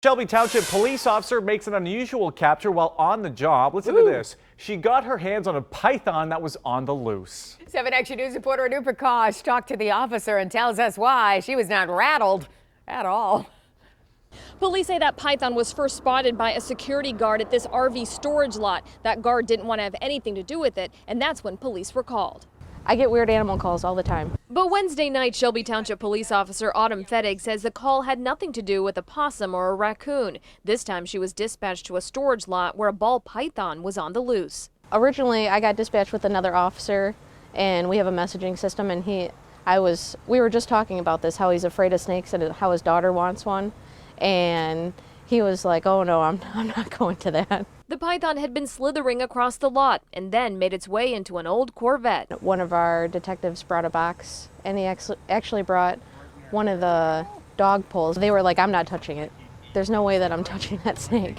Shelby Township police officer makes an unusual capture while on the job. Listen to this. She got her hands on a python that was on the loose. 7 Action News reporter Anu Prakash talked to the officer and tells us why she was not rattled at all. Police say that python was first spotted by a security guard at this RV storage lot. That guard didn't want to have anything to do with it, and that's when police were called. I get weird animal calls all the time. But Wednesday night, Shelby Township police officer Fettig says the call had nothing to do with a possum or a raccoon. This time she was dispatched to a storage lot where a ball python was on the loose. Originally, I got dispatched with another officer, and we have a messaging system, and we were just talking about this, how he's afraid of snakes and how his daughter wants one. And he was like, oh no, I'm not going to that. The python had been slithering across the lot and then made its way into an old Corvette. One of our detectives brought a box, and he actually brought one of the dog poles. They were like, I'm not touching it. There's no way that I'm touching that snake.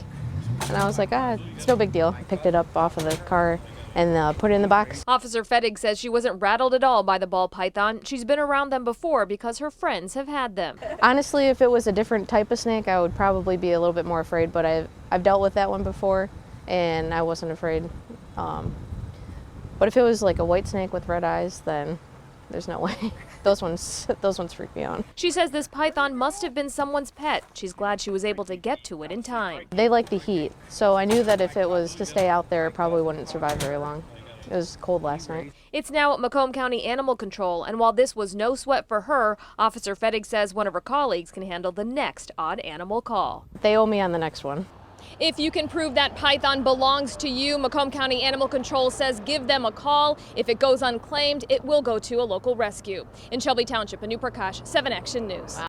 And I was like, it's no big deal. I picked it up off of the car and put it in the box. Officer Fettig says she wasn't rattled at all by the ball python. She's been around them before because her friends have had them. Honestly, if it was a different type of snake, I would probably be a little bit more afraid, but I've dealt with that one before, and I wasn't afraid. But if it was like a white snake with red eyes, then there's no way. Those ones freak me out. She says this python must have been someone's pet. She's glad she was able to get to it in time. They like the heat, so I knew that if it was to stay out there, it probably wouldn't survive very long. It was cold last night. It's now at Macomb County Animal Control, and while this was no sweat for her, Officer Fettig says one of her colleagues can handle the next odd animal call. They owe me on the next one. If you can prove that python belongs to you, Macomb County Animal Control says give them a call. If it goes unclaimed, it will go to a local rescue. In Shelby Township, Anu Prakash, 7 Action News.